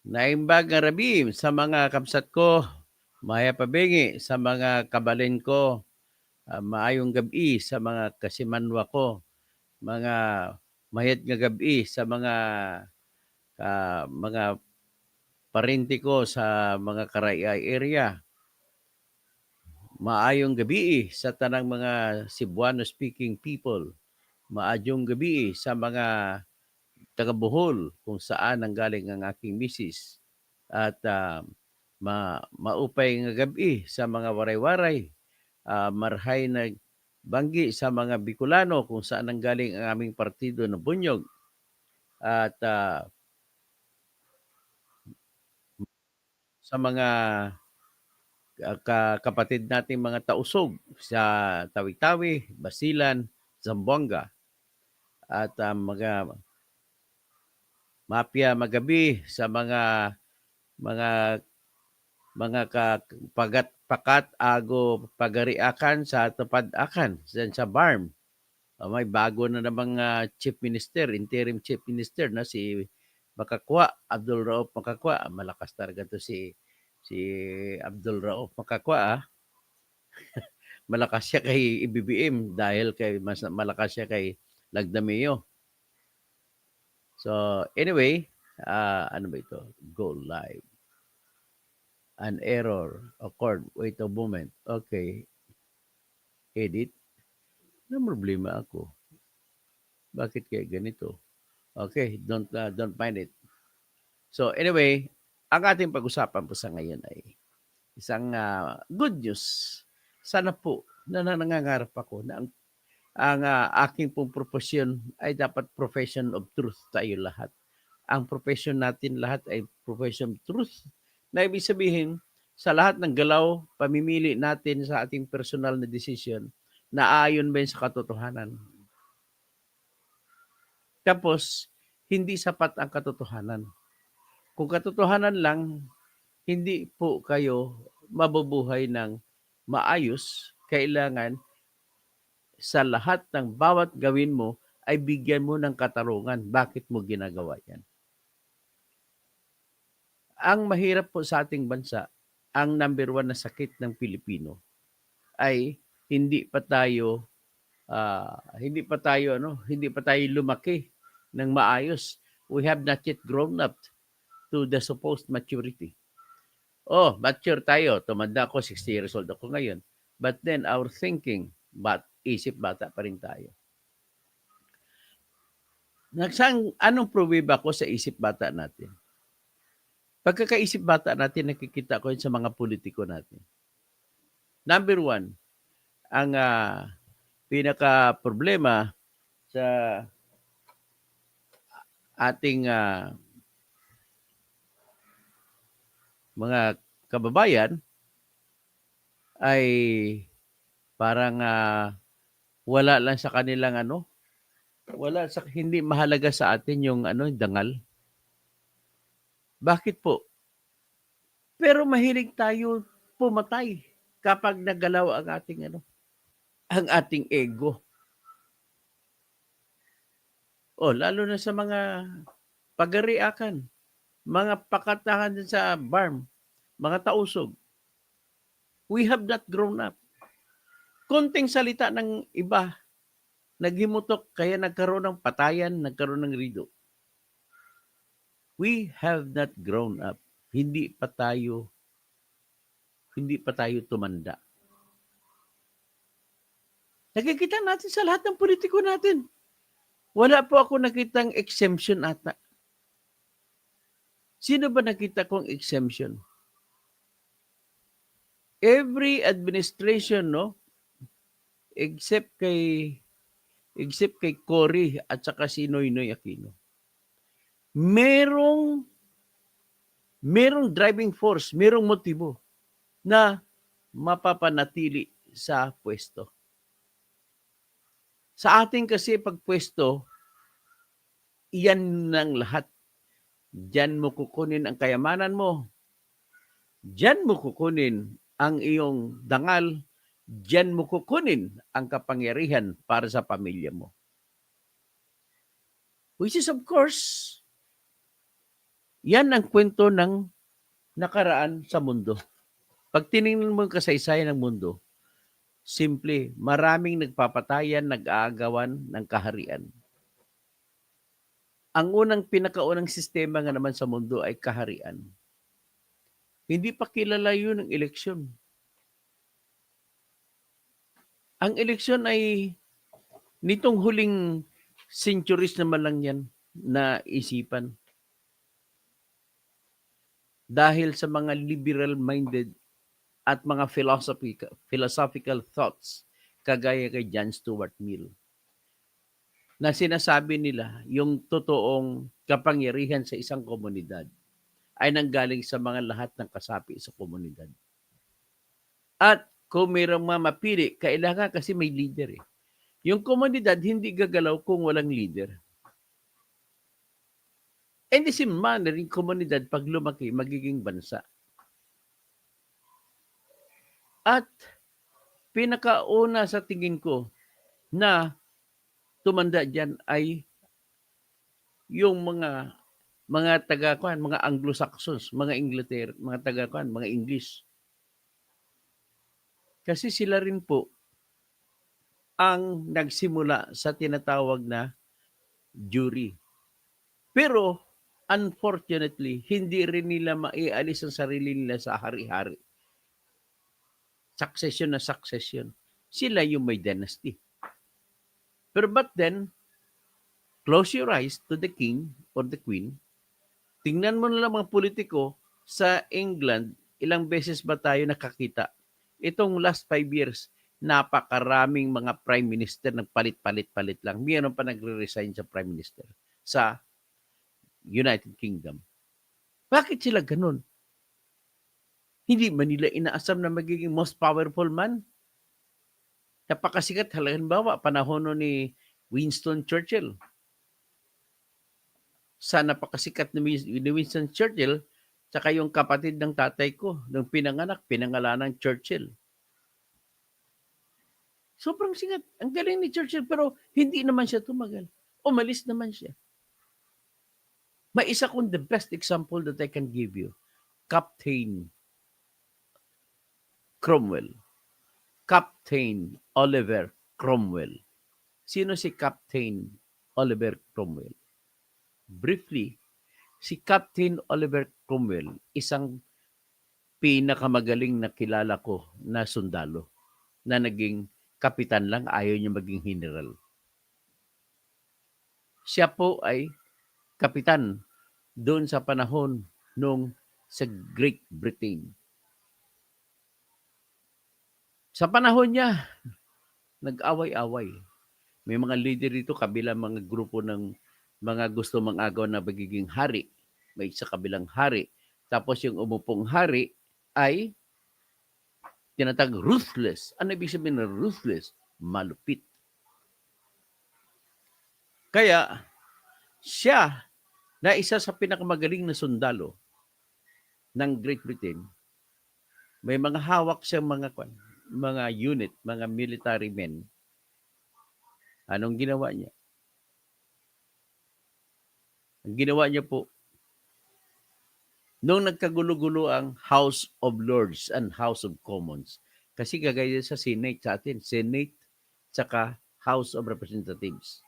Naimbag nga rabi sa mga kamsat ko, maya pabingi sa mga kabalin ko, maayong gabi sa mga kasimanwa ko, mga mayat nga gabi sa mga parente ko sa mga Karayay area. Maayong gabi sa tanang mga Cebuano speaking people. Maadyong gabi sa mga taga Bohol kung saan nanggaling ang aking misis. At maupay nga gabi sa mga waray-waray. Marhay na banggi sa mga Bicolano kung saan nanggaling ang aming partido na Bunyog. At sa mga kapatid nating mga tausog sa Tawi-Tawi, Basilan, Zamboanga. At mga mapya magabi sa mga pagat ago pagariakan sa tupad-akan sa BARM. May bago na namang chief minister, interim chief minister na si Makakwa, Abdul Rauf Makakwa. Malakas talaga to si Abdul Rauf Makakwa. Malakas siya kay BBM dahil mas malakas siya kay Lagdameo. So anyway, ano ba ito? Go live. An error occurred. Wait a moment. Okay. Edit. Na problema ako. Bakit kaya ganito? Okay, don't find it. So anyway, ang ating pag-usapan po sa ngayon ay isang good news. Sana po na nangangarap ako na ang aking pong profesyon ay dapat profession of truth tayo lahat. Ang profession natin lahat ay profession of truth. Na ibig sabihin, sa lahat ng galaw, pamimili natin sa ating personal na decision, naayon ba yun sa katotohanan? Tapos, hindi sapat ang katotohanan. Kung katotohanan lang, hindi po kayo mabubuhay ng maayos. Kailangan sa lahat ng bawat gawin mo ay bigyan mo ng katarungan. Bakit mo ginagawa yan? Ang mahirap po sa ating bansa, ang number one na sakit ng Pilipino ay hindi pa tayo hindi pa tayo lumaki ng maayos. We have not yet grown up to the supposed maturity. Oh, mature tayo. Tumanda ako, 60 years old ako ngayon. But then our thinking, isip bata pa rin tayo. Anong pruweba ko sa isip bata natin? Pagkakaisip bata natin, nakikita ko yun sa mga politiko natin. Number one, ang pinaka-problema sa ating mga kababayan ay parang wala lang sa kanilang hindi mahalaga sa atin yung dangal. Bakit po? Pero mahilig tayo pumatay kapag nagalaw ang ating ego. Lalo na sa mga pagariakan, mga pakatahan sa BARM, mga tausog. We have not grown up. Konting salita ng iba, naghimutok, kaya nagkaroon ng patayan, nagkaroon ng rido. We have not grown up. Hindi pa tayo tumanda. Nakikita natin sa lahat ng politiko natin. Wala po ako nakitang exemption ata. Sino ba nakita kong exemption? Every administration, except kay Cory at saka si Noynoy Aquino, merong driving force, merong motibo na mapapanatili sa pwesto. Sa ating kasi pagpwesto, iyan ng lahat. Diyan mo kukunin ang kayamanan mo. Diyan mo kukunin ang iyong dangal. Diyan mo kukunin ang kapangyarihan para sa pamilya mo. Which is of course, Yan ang kwento ng nakaraan sa mundo. Pag tiningnan mo ang kasaysayan ng mundo, simple, maraming nagpapatayan, nag-aagawan ng kaharian. Ang pinakaunang sistema nga naman sa mundo ay kaharian. Hindi pa kilala yun ng eleksyon. Ang eleksyon ay nitong huling centuries naman lang yan na isipan. Dahil sa mga liberal-minded at mga philosophical thoughts kagaya kay John Stuart Mill na sinasabi nila yung totoong kapangyarihan sa isang komunidad ay nanggaling sa mga lahat ng kasapi sa komunidad. At kung mayroong mapili, kailangan kasi may leader eh. Yung komunidad hindi gagalaw kung walang leader. And the same manner, yung komunidad pag lumaki, magiging bansa. At pinakauna sa tingin ko na tumanda dyan ay yung mga taga-kuan, mga Anglo-Saxons, mga Inglaterra, mga taga-kuan, mga English. Kasi sila rin po ang nagsimula sa tinatawag na jury. Pero unfortunately, hindi rin nila maialis ang sarili nila sa hari-hari. Succession na succession. Sila yung may dynasty. Pero but then, close your eyes to the king or the queen. Tingnan mo na lang mga politiko sa England, ilang beses ba tayo nakakita? Itong last 5 years, napakaraming mga prime minister nagpalit-palit-palit lang. Mayroon pa nagre-resign sa prime minister sa United Kingdom. Bakit sila ganun? Hindi ba nila inaasam na magiging most powerful man? Napakasikat, halimbawa, panahon ni Winston Churchill. Sa napakasikat ni Winston Churchill, tsaka yung kapatid ng tatay ko, nung pinanganak, pinangalanan ng Churchill. Sobrang sikat. Ang galing ni Churchill, pero hindi naman siya tumagal. Umalis naman siya. May isa kong the best example that I can give you. Captain Cromwell. Captain Oliver Cromwell. Sino si Captain Oliver Cromwell? Briefly, si Captain Oliver Cromwell, isang pinakamagaling na kilala ko na sundalo na naging kapitan lang, ayaw niya maging general. Siya po ay kapitan doon sa panahon nung sa Great Britain. Sa panahon niya, nag-away-away. May mga leader dito, kabilang mga grupo ng mga gusto mang-agaw na magiging hari. May sa kabilang hari. Tapos yung umupong hari ay tinatag ruthless. Ano ibig sabihin ng ruthless? Malupit. Kaya, siya na isa sa pinakamagaling na sundalo ng Great Britain, may mga hawak siyang mga unit, mga military men. Anong ginawa niya? Ang ginawa niya po, nung nagkagulo-gulo ang House of Lords and House of Commons, kasi gagaya sa Senate sa atin, Senate tsaka House of Representatives.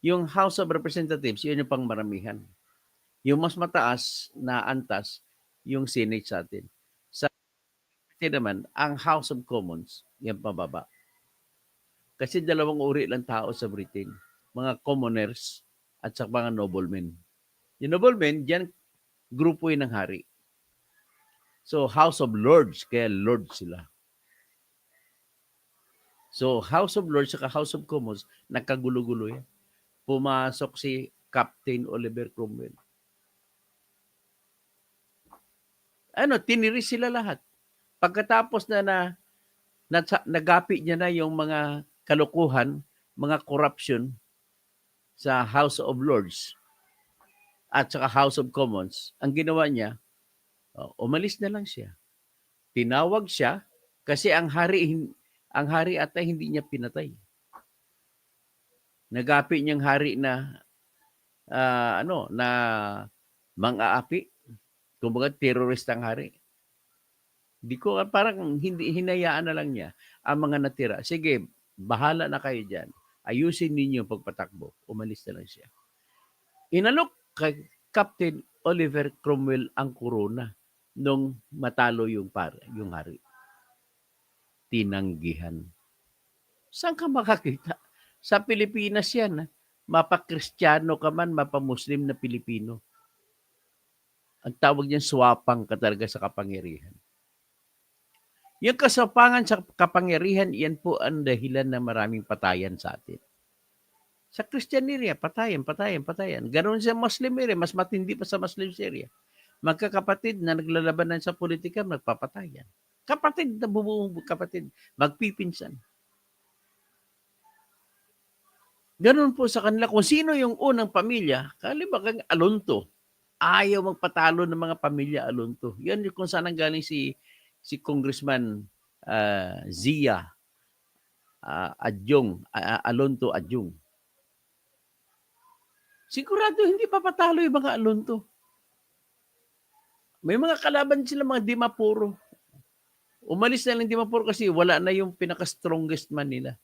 Yung House of Representatives, yun yung pangmaramihan. Yung mas mataas na antas, yung Senate sa atin. Sa atin naman, ang House of Commons, yan pababa. Kasi dalawang uri lang tao sa Britain. Mga commoners at sa mga noblemen. Yung noblemen, diyan grupo yun ng hari. So, House of Lords, kaya Lord sila. So, House of Lords at House of Commons, nagkagulo-gulo yan. Pumasok si Captain Oliver Cromwell. Tiniris sila lahat. Pagkatapos nagapi niya na yung mga kalukuhan, mga corruption sa House of Lords at saka House of Commons, ang ginawa niya, umalis na lang siya. Tinawag siya kasi ang hari ata hindi niya pinatay. Nagapi niyang hari na na mang-aapi, kumbaga terrorist ang hari. Di ko parang hindi hinayaan na lang niya ang mga natira. Sige, bahala na kayo diyan. Ayusin ninyo ang pagpatakbo. Umalis na lang siya. Inalok kay Captain Oliver Cromwell ang korona nung matalo yung hari. Tinanggihan. Saan ka makakita? Sa Pilipinas yan. Mapa-Kristiyano ka man, mapa-Muslim na Pilipino. Ang tawag niyan, swapang ka talaga sa kapangyarihan. Yung kasapangan sa kapangyarihan, yan po ang dahilan ng maraming patayan sa atin. Sa Christian area, patayan. Ganon sa Muslim area, mas matindi pa sa Muslim area. Magkakapatid na naglalabanan sa politika, magpapatayan. Kapatid na bumubuo kapatid, magpipinsan. Ganon po sa kanila. Kung sino yung unang pamilya, kalibagang Alonto. Ayaw magpatalo ng mga pamilya Alonto. Yan yung kung saan ang galing si Congressman Zia Alonto Adyong. Sigurado hindi papatalo yung mga Alonto. May mga kalaban sila, mga Dimapuro. Umalis na lang Dimapuro kasi wala na yung pinaka-strongest man nila,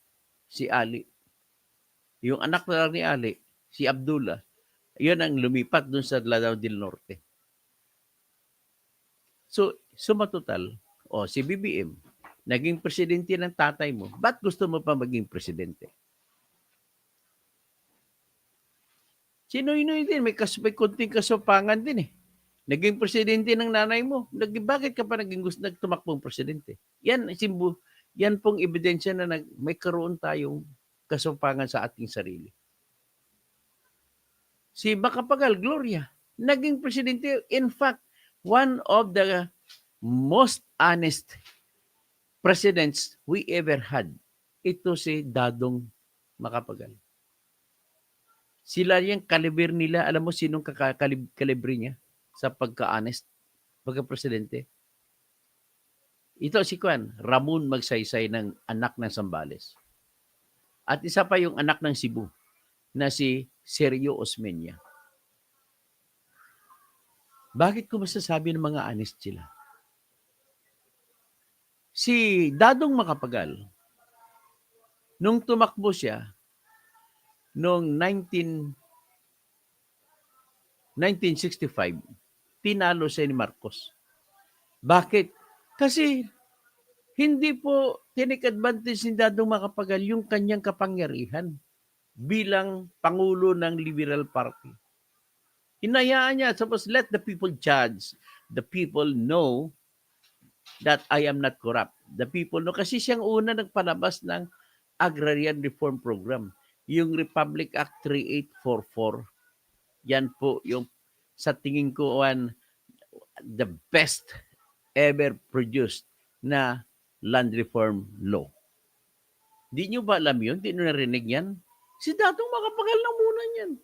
si Ali. Yung anak na ni Ali, si Abdullah, yun ang lumipat dun sa Lanao del Norte. So, sumatotal, si BBM, naging presidente ng tatay mo, ba't gusto mo pa maging presidente? Sino-ino din, may konting kasupangan din eh. Naging presidente ng nanay mo. Bakit ka pa nagtumakbong presidente? Yan pong ebidensya na may karoon tayong kasupangan sa ating sarili. Si Macapagal Gloria, naging presidente. In fact, one of the most honest presidents we ever had, ito si Dadong Macapagal. Sila yung kaliber nila. Alam mo sinong kalibre niya sa pagka-honest, pagka-presidente? Ito si Ramon Magsaysay ng anak ng Zambales. At isa pa yung anak ng Cebu na si Sergio Osmeña. Bakit ko masasabi ng mga honest sila? Si Dadong Macapagal, nung tumakbo siya, noong 1965, tinalo siya ni Marcos. Bakit? Kasi hindi po take advantage ni Dadong Macapagal yung kanyang kapangyarihan bilang Pangulo ng Liberal Party. Hinayaan niya, suppose let the people judge. The people know that I am not corrupt. The people know. Kasi siyang una nagpalabas ng Agrarian Reform Program. Yung Republic Act 3844. Yan po yung sa tingin ko the best ever produced na land reform law. Di nyo ba alam yun? Di nyo narinig yan? Si Dadong Macapagal na muna yan.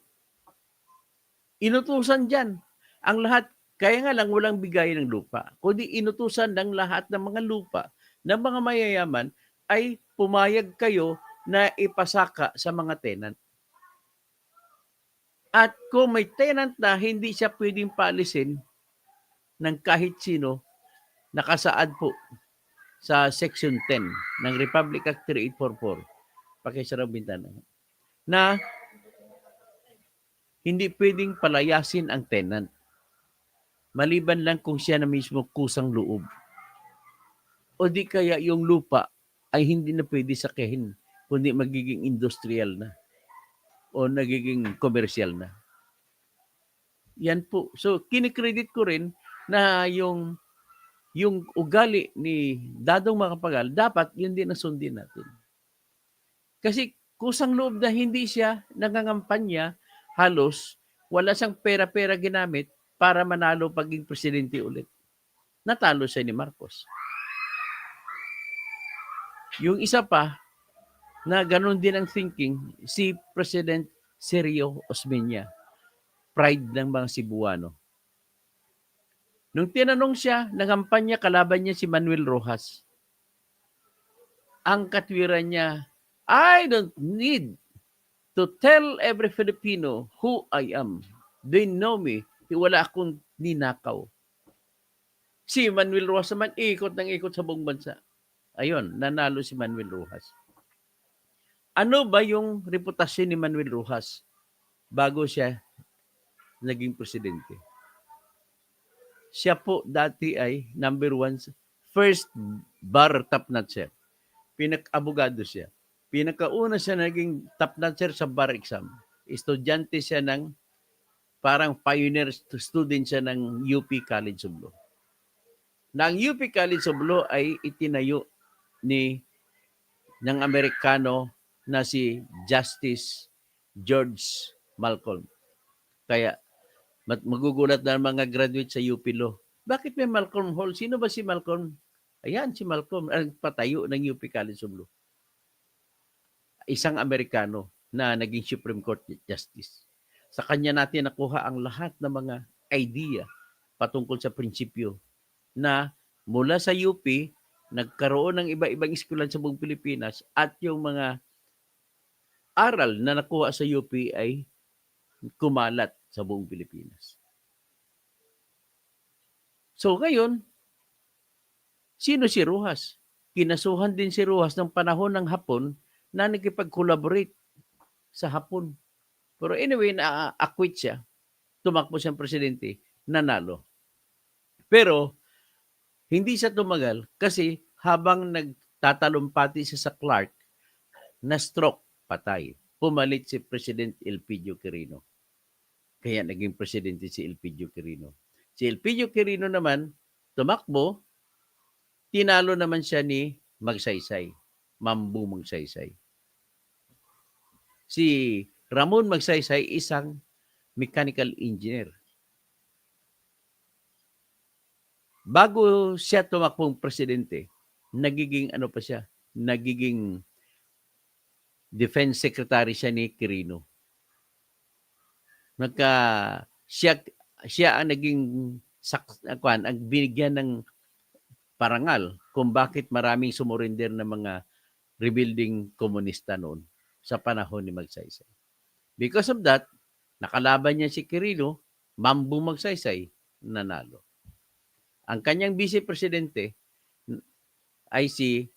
Inutusan dyan. Ang lahat, kaya nga lang walang bigay ng lupa. Kundi inutusan ng lahat ng mga lupa ng mga mayayaman ay pumayag kayo na ipasaka sa mga tenant. At kung may tenant na hindi siya pwedeng paalisin ng kahit sino, nakasaad po sa Section 10 ng Republic Act 3844, pakisarang bintana, na hindi pwedeng palayasin ang tenant. Maliban lang kung siya na mismo kusang loob. O di kaya yung lupa ay hindi na pwede sakihin, kundi magiging industrial na o nagiging commercial na. Yan po. So, kinikredit ko rin na yung ugali ni Dadong Macapagal, dapat yun din ang sundin natin. Kasi kusang loob na hindi siya nangangampanya, halos wala siyang pera-pera ginamit para manalo paging presidente ulit. Natalo siya ni Marcos. Yung isa pa, na ganun din ang thinking, si President Sergio Osmeña, pride ng mga Cebuano. Nung tinanong siya, nangampanya, kalaban niya si Manuel Rojas. Ang katwiran niya, I don't need to tell every Filipino who I am. They know me Wala akong ninakaw. Si Manuel Rojas naman, ikot ng ikot sa buong bansa. Ayun, nanalo si Manuel Rojas. Ano ba yung reputasyon ni Manuel Rojas bago siya naging presidente? Siya po dati ay number one, first bar top notcher. Pinag-abogado siya. Pinakauna siya naging top notcher sa bar exam. Estudyante siya ng parang pioneer student siya ng UP College of Law. Na ang UP College of Law ay itinayo ng Amerikano na si Justice George Malcolm. Kaya magugulat na mga graduate sa UP Law. Bakit may Malcolm Hall? Sino ba si Malcolm? Ayan, si Malcolm, ang patayo ng UP College of Law. Isang Amerikano na naging Supreme Court Justice. Sa kanya natin nakuha ang lahat ng mga idea patungkol sa prinsipyo na mula sa UP, nagkaroon ng iba-ibang eskwelahan sa buong Pilipinas at yung mga aral na nakuha sa UP ay kumalat sa buong Pilipinas. So ngayon, sino si Rojas? Kinasuhan din si Rojas ng panahon ng Hapon na nakipag-collaborate sa Hapon. Pero anyway, na-acquit siya. Tumakbo siyang presidente, nanalo. Pero hindi siya tumagal kasi habang nagtatalumpati siya sa Clark, na-stroke, patay. Pumalit si President Elpidio Quirino. Kaya naging presidente si Elpidio Quirino. Si Elpidio Quirino naman, tumakbo, tinalo naman siya ni Magsaysay, Mambu Magsaysay. Si Ramon Magsaysay, isang mechanical engineer. Bago siya tumakbong presidente, nagiging nagiging defense secretary siya ni Quirino. Siya ang naging ang binigyan ng parangal kung bakit maraming sumurinder ng mga rebuilding komunista noon sa panahon ni Magsaysay. Because of that, nakalaban niya si Quirino, Mambu Magsaysay, nanalo. Ang kanyang vice-presidente ay si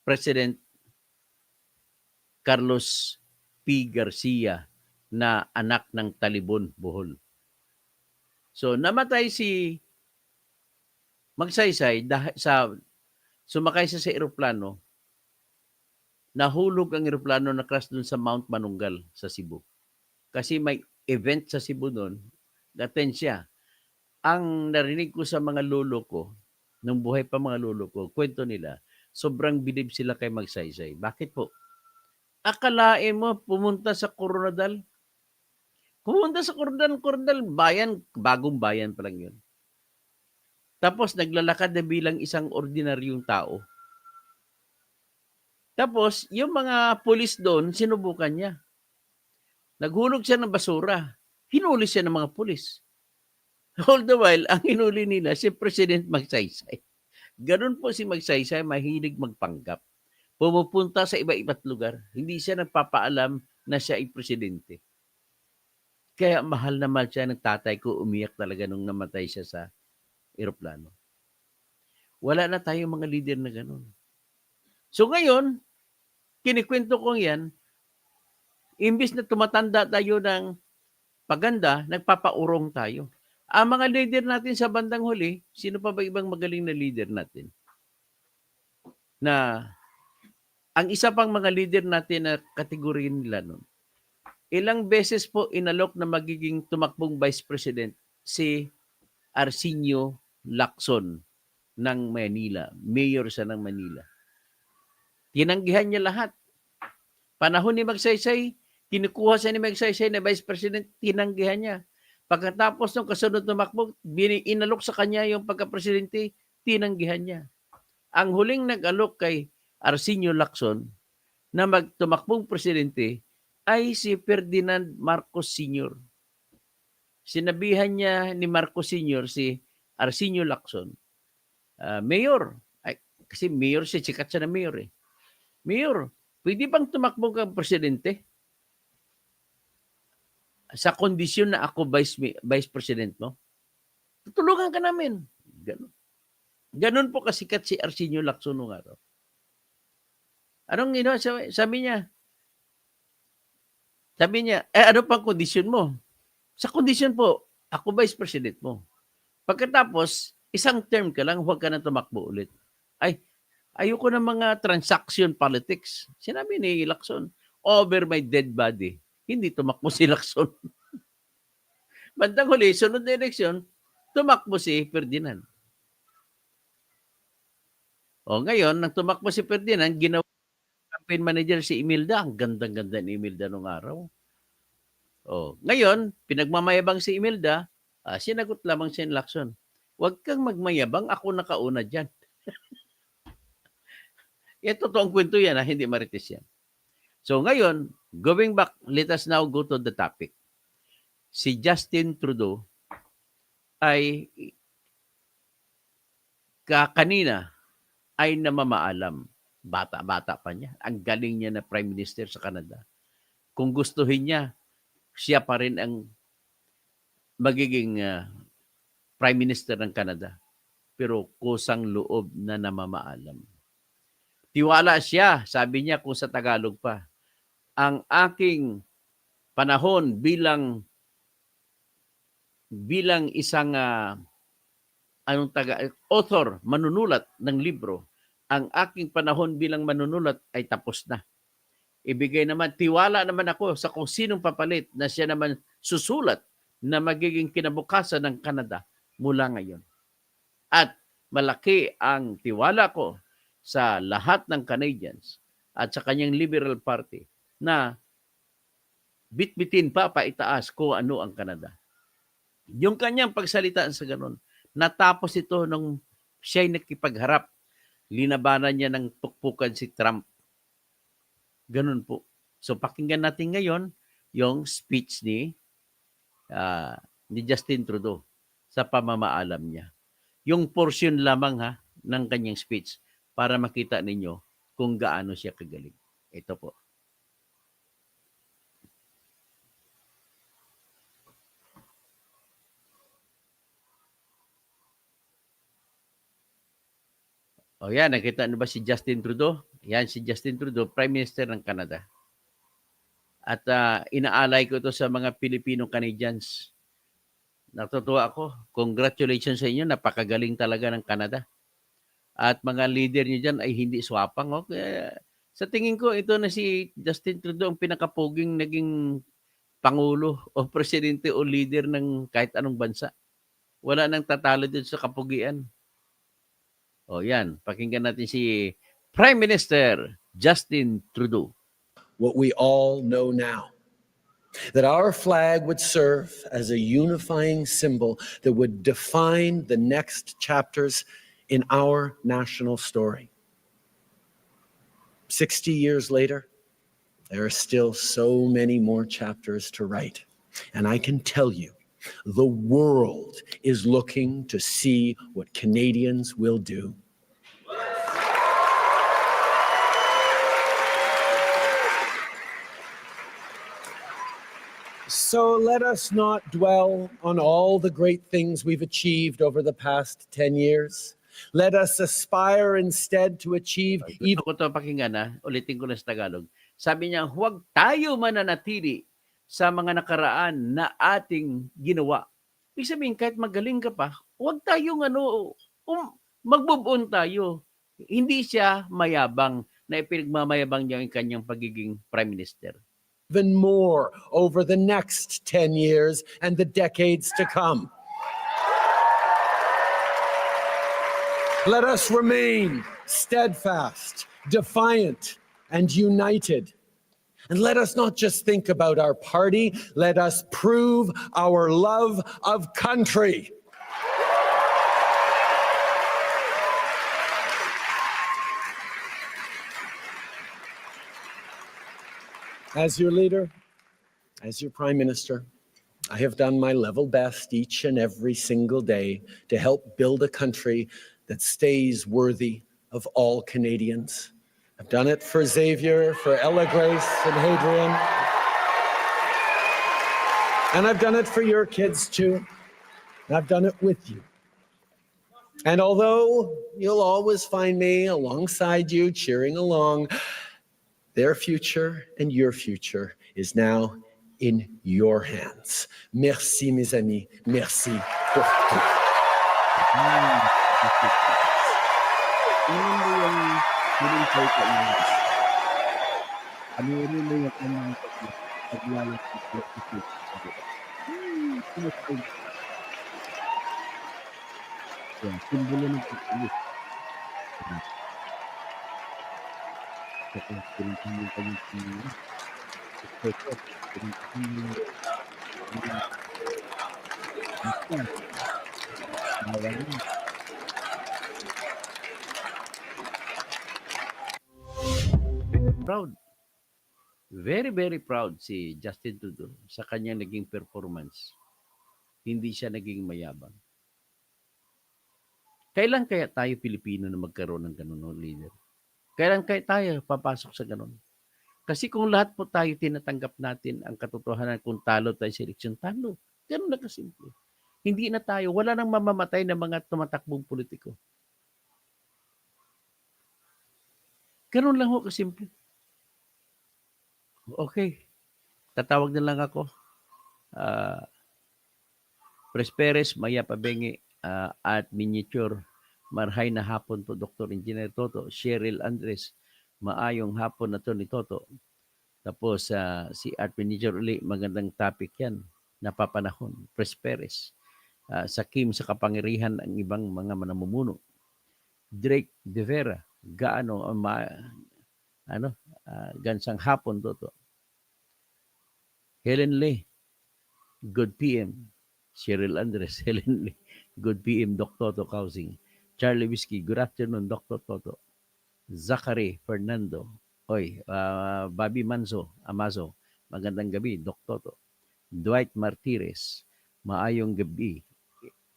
President Carlos P. Garcia na anak ng Talibon, Bohol. So namatay si Magsaysay dahil sumakay siya sa eroplano, nahulog ang eroplano na crash doon sa Mount Manunggal sa Cebu. Kasi may event sa Cebu doon, attend siya. Ang narinig ko sa mga lolo ko, nung buhay pa mga lolo ko, kwento nila, sobrang bilib sila kay Magsaysay. Bakit po? Akalain mo, pumunta sa Coronadal, bayan, bagong bayan pa lang yun. Tapos naglalakad na bilang isang ordinaryong tao. Tapos yung mga pulis doon, sinubukan niya. Naghulog siya ng basura. Hinuli siya ng mga pulis. All the while, ang hinuli nila si President Magsaysay. Ganun po si Magsaysay, mahilig magpanggap. Pumupunta sa iba-iba't lugar. Hindi siya nagpapaalam na siya ay presidente. Kaya mahal na mahal siya ng tatay ko, umiyak talaga nung namatay siya sa eroplano. Wala na tayong mga leader na ganun. So ngayon, kinikwento ko yan, imbis na tumatanda tayo ng paganda, nagpapaurong tayo. Ang mga leader natin sa bandang huli, sino pa ba ibang magaling na leader natin? Na ang isa pang mga leader natin na kategorya nila nun, ilang beses po inalok na magiging tumakbong vice president si Arsenio Lacson ng Manila. Mayor siya ng Manila. Tinanggihan niya lahat. Panahon ni Magsaysay, kinukuha siya ni Magsaysay na vice president, tinanggihan niya. Pagkatapos ng kasunod tumakbo, inalok sa kanya yung pagka-presidente, tinanggihan niya. Ang huling nag-alok kay Arsenio Lacson na magtumakbong presidente ay si Ferdinand Marcos Sr. Sinabihan niya ni Marcos Sr. si Arsenio Lacson, Mayor, kasi mayor siya, sikat siya na mayor eh. Mayor, pwede bang tumakbo kang presidente? sa kondisyon na ako vice president mo, tutulungan ka namin. Ganun po kasikat si Arsenio Lacson nung araw. Anong ginawa? Sabi niya, ano pang kondisyon mo? Sa kondisyon po, ako vice president mo. Pagkatapos, isang term ka lang, huwag ka na tumakbo ulit. Ay, ayoko ng mga transaction politics. Sinabi ni Lacson, over my dead body. Hindi tumakbo si Lacson. Bandang huli, sunod na eleksyon, tumakbo si Ferdinand. O ngayon, nang tumakbo si Ferdinand, ginawa campaign manager si Imelda. Ang gandang-ganda ni Imelda nung araw. O, ngayon, pinagmamayabang si Imelda, sinagot lamang si Lacson, huwag kang magmayabang, ako nakauna dyan. Totoong kwento yan, hindi marites yan. So ngayon, going back, let us now go to the topic. Si Justin Trudeau ay kanina ay namamaalam. Bata-bata pa niya. Ang galing niya na Prime Minister sa Canada. Kung gustuhin niya, siya pa rin ang magiging Prime Minister ng Canada. Pero kusang loob na namamaalam. Tiwala siya, sabi niya kung sa Tagalog pa, ang aking panahon bilang isang author, manunulat ng libro, ang aking panahon bilang manunulat ay tapos na. Ibigay naman, tiwala naman ako sa kung sinong papalit na siya naman susulat na magiging kinabukasan ng Canada mula ngayon. At malaki ang tiwala ko sa lahat ng Canadians at sa kanyang Liberal Party na bitbitin pa paitaas kung ano ang Canada. Yung kanyang pagsalitaan sa ganun, natapos ito nung siya'y nakipagharap. Linabanan niya ng tukpukan si Trump. Ganun po. So pakinggan natin ngayon yung speech ni Justin Trudeau sa pamamaalam niya. Yung portion lamang ng kanyang speech para makita ninyo kung gaano siya kagaling. Ito po. O yan, nakita niyo ba si Justin Trudeau? Yan si Justin Trudeau, Prime Minister ng Canada. At inaalay ko ito sa mga Filipino-Canadians. Natutuwa ako. Congratulations sa inyo. Napakagaling talaga ng Canada. At mga leader niyo dyan ay hindi swapang. Okay. Sa tingin ko, ito na si Justin Trudeau ang pinakapuging naging pangulo o presidente o leader ng kahit anong bansa. Wala nang tatalo din sa kapugian. O yan, pakinggan natin si Prime Minister Justin Trudeau. What we all know now, that our flag would serve as a unifying symbol that would define the next chapters in our national story. 60 years later, there are still so many more chapters to write. And I can tell you, the world is looking to see what Canadians will do. So let us not dwell on all the great things we've achieved over the past 10 years. Let us aspire instead to achieve even... Gusto ko ito pakinggan ulitin ko na sa Tagalog. Sabi niya, huwag tayo mananatili sa mga nakaraan na ating ginawa. Ibig sabihin, kahit magaling ka pa, huwag tayong mag-move tayo. Hindi siya mayabang na ipinagmamayabang niya yung kanyang pagiging Prime Minister. Even more over the next 10 years and the decades to come. Let us remain steadfast, defiant, and united. And let us not just think about our party, let us prove our love of country. As your leader, as your Prime Minister, I have done my level best each and every single day to help build a country that stays worthy of all Canadians. I've done it for Xavier, for Ella Grace and Hadrian. And I've done it for your kids too. And I've done it with you. And although you'll always find me alongside you, cheering along, their future and your future is now in your hands. Merci, mes amis. Merci pour tout. Tingnan mo yung huling salita niya. Panuorin mo yung kanyang paglalat ng pag-isip. Sinusunod. Yan, simbolo ng pag-isip. Kaya pinuntan mo kanyang pinuntan. Ito, pinuntan mo yung proud. Very, very proud si Justin Trudeau sa kanyang naging performance. Hindi siya naging mayabang. Kailan kaya tayo Pilipino na magkaroon ng ganun, leader? Kailan kaya tayo papasok sa ganun? Kasi kung lahat po tayo tinatanggap natin ang katotohanan kung talo tayo sa eleksyon, talo. Ganun na kasimple. Hindi na tayo, wala nang mamamatay na mga tumatakbong politiko. Ganun lang ho kasimple. Okay. Tatawag na lang ako. Presperes, Maya Pabengi, at Miniature. Marhay na hapon po, Dr. Engineer Toto. Cheryl Andres, maayong hapon na to ni Toto. Tapos si Art Miniature uli, magandang topic yan. Napapanahon. Presperes. Sa Kim sa kapangyarihan ang ibang mga manamumuno. Drake De Vera, gaano gansang hapon Toto. Helen Lee, good PM. Cheryl Andres, Helen Lee, good PM, Dr. Toto Kausing. Charlie Whiskey, good afternoon, Dr. Toto. Zachary Fernando, Bobby Manzo, Amazo, magandang gabi, Dr. Toto. Dwight Martires, maayong gabi.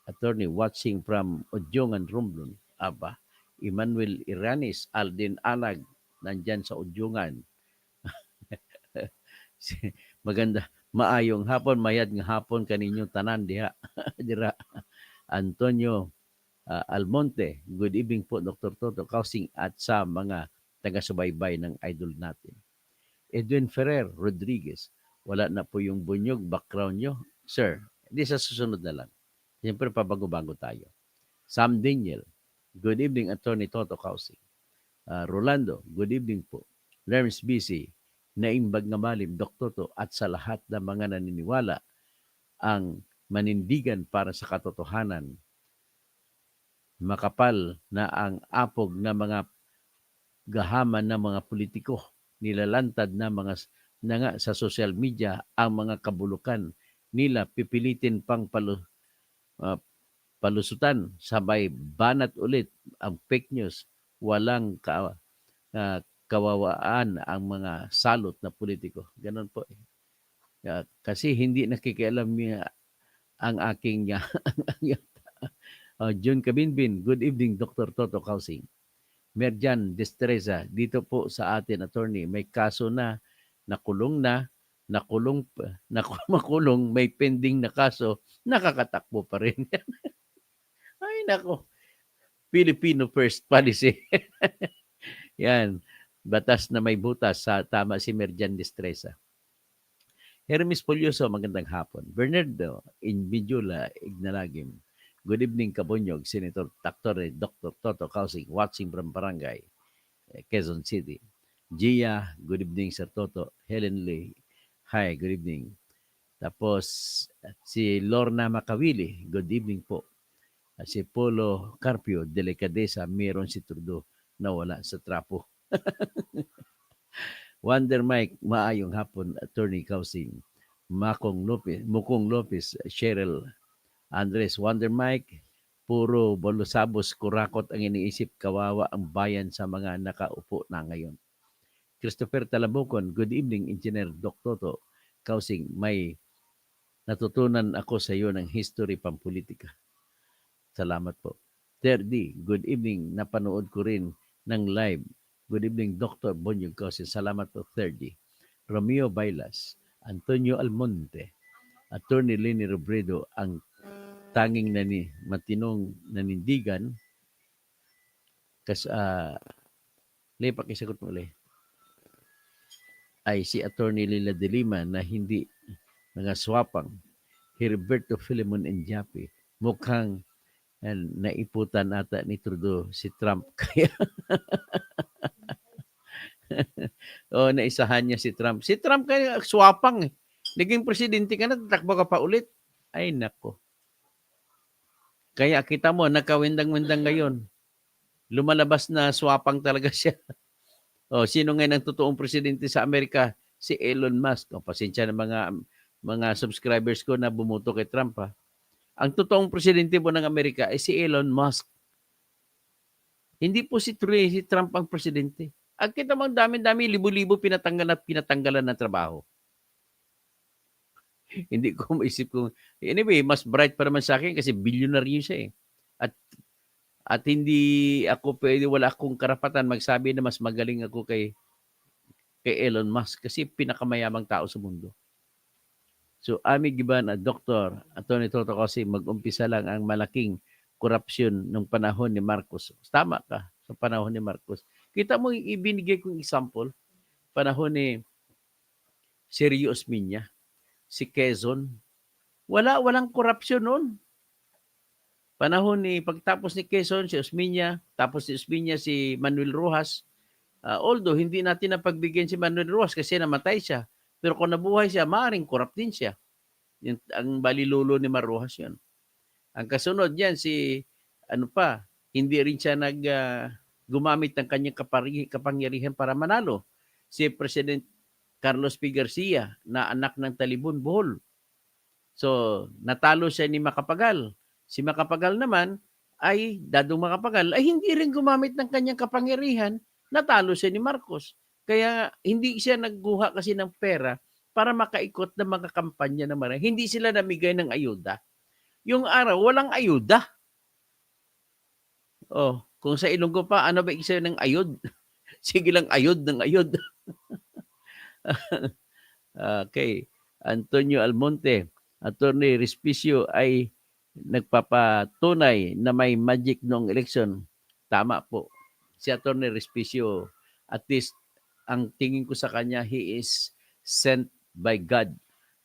Attorney watching from Udjongan, Romblon. Aba, Emmanuel Iranis, Alden Alag, nandyan sa Udjongan. Maganda, maayong hapon, mayad ng hapon kaninyong tanan diha. Dira. Antonio Almonte, good evening po Dr. Toto Kausing at sa mga taga-subaybay ng idol natin. Edwin Ferrer Rodriguez, wala na po yung bunyog background nyo. Sir, hindi sa susunod na lang. Siyempre pabago-bago tayo. Sam Daniel, good evening Attorney Toto Kausing. Rolando, good evening po. Lerms BC, naimbag na malim Dr. Toto at sa lahat ng mga naniniwala ang manindigan para sa katotohanan. Makapal na ang apog na mga gahaman ng mga politiko, nilalantad na mga na nga sa social media ang mga kabulukan nila pipilitin pang palusutan sabay banat ulit ang fake news, walang kawawaan ang mga salot na politiko. Ganon po. Kasi hindi nakikialam niya ang aking John Kabinbin, good evening Dr. Toto Kausing. Merjan Destreza, dito po sa atin attorney, may kaso na, makulong, may pending na kaso, nakakatakbo pa rin. Ay nako, Filipino first policy. Yan, batas na may butas, tama si Merjan Destreza. Hermes Polyoso, magandang hapon. Bernardo Inbidula Ignalagim, good evening, Kabonyog, Senator Dr. Toto Kausing, watching from Barangay, Quezon City. Gia, good evening, Sir Toto. Helen Lee, hi, good evening. Tapos, si Lorna Makawili, good evening po. Si Polo Carpio, Delicadeza, meron si Trudeau na wala sa trapo. Wonder Mike, maayong hapon, Attorney Kausing. Mukong Lopez, Cheryl Andres, Wonder Mike, puro bolusabos, kurakot ang iniisip, kawawa ang bayan sa mga nakaupo na ngayon. Christopher Talabocon, good evening, Engineer Dr. Toto Kausing. May natutunan ako sa iyo ng history pampolitika. Salamat po. 3D, good evening, napanood ko rin ng live. Good evening, Dr. Bonyog Kausing. Salamat po, 3D. Romeo Bailas, Antonio Almonte, Attorney Leni Robredo ang tanging matinong nanindigan kas lipak isagot mo ulit ay si Attorney Lila de Lima na hindi nangaswapang Heriberto Filemon Enjapi. Mukhang naiputan ata ni Trudeau si Trump. Kaya naisahan niya si Trump. Si Trump kaya swapang eh. Naging presidente ka na, tatakbo ka pa ulit. Ay nako. Kaya kita mo, nakawindang-windang ngayon. Lumalabas na swapang talaga siya. Sino ngayon ang totoong presidente sa Amerika? Si Elon Musk. Pasensya na mga subscribers ko na bumuto kay Trump ha. Ang totoong presidente po ng Amerika ay si Elon Musk. Hindi po si Trump ang presidente. Ang kita mong dami-dami, libo-libo pinatanggalan ng trabaho. Hindi ko maisip kung... Anyway, mas bright pa naman sa akin kasi billionaire siya eh. At hindi ako pwede, wala akong karapatan magsabi na mas magaling ako kay Elon Musk kasi pinakamayamang tao sa mundo. So, Ami Giban at Dr. Atty. Toto kasi mag-umpisa lang ang malaking korupsyon ng panahon ni Marcos. Tama ka, sa panahon ni Marcos. Kita mo, ibinigay kong example, panahon ni Sergio Osmeña, si Quezon. Walang korupsyon noon. Panahon ni, pagtapos ni Quezon, si Osmeña, tapos si Osmeña, si Manuel Rojas. Although, hindi natin napagbigyan si Manuel Rojas kasi namatay siya. Pero kung nabuhay siya, maaaring corrupt din siya. Ang balilulo ni Rojas yun. Ang kasunod yan, hindi rin siya gumamit ng kanyang kapangyarihan para manalo. Si President Carlos P. Garcia, na anak ng Talibon, Bohol. So, natalo siya ni Macapagal. Si Macapagal naman, Dadong Macapagal, ay hindi rin gumamit ng kanyang kapangyarihan, natalo siya ni Marcos. Kaya hindi siya nagguha kasi ng pera para makaikot ng mga kampanya na marami. Hindi sila namigay ng ayuda. Yung araw, walang ayuda. Kung sa Ilonggo pa, ano ba isa ng ayod? Sige lang, ayod ng ayod. Okay. Antonio Almonte, Attorney Respicio ay nagpapatunay na may magic noong election. Tama po. Si Attorney Respicio, at least ang tingin ko sa kanya, he is sent by God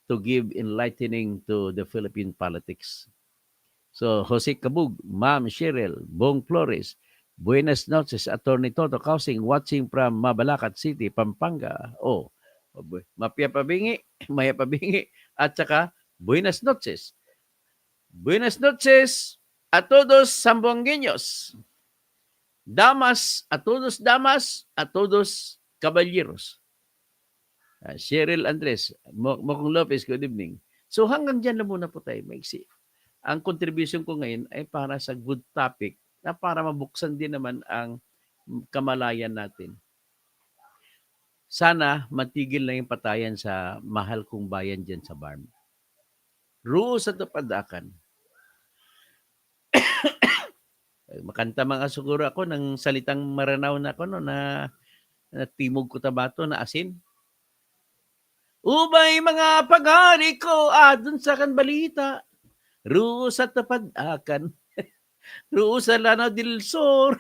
to give enlightening to the Philippine politics. So, Jose Cabug, Ma'am Cheryl, Bong Flores, buenas noches, Attorney Toto Kausing, watching from Mabalacat City, Pampanga. Maya pabingi, at saka, buenas noches. Buenas noches a todos Sambuangueños. Damas, a todos caballeros. Cheryl Andres, Mokong Lopez, good evening. So hanggang dyan lang muna po tayo, maiksi. Ang contribution ko ngayon ay para sa good topic na para mabuksan din naman ang kamalayan natin. Sana matigil na yung patayan sa mahal kong bayan dyan sa Barm. Ruos at Padakan. Makanta mga siguro ako ng salitang Maranao na ako na Timog Cotabato na asin. Ubay mga pag-ari ko dun sa kan balita. Ruos at Padakan. Ruos sa Lanao del Sur.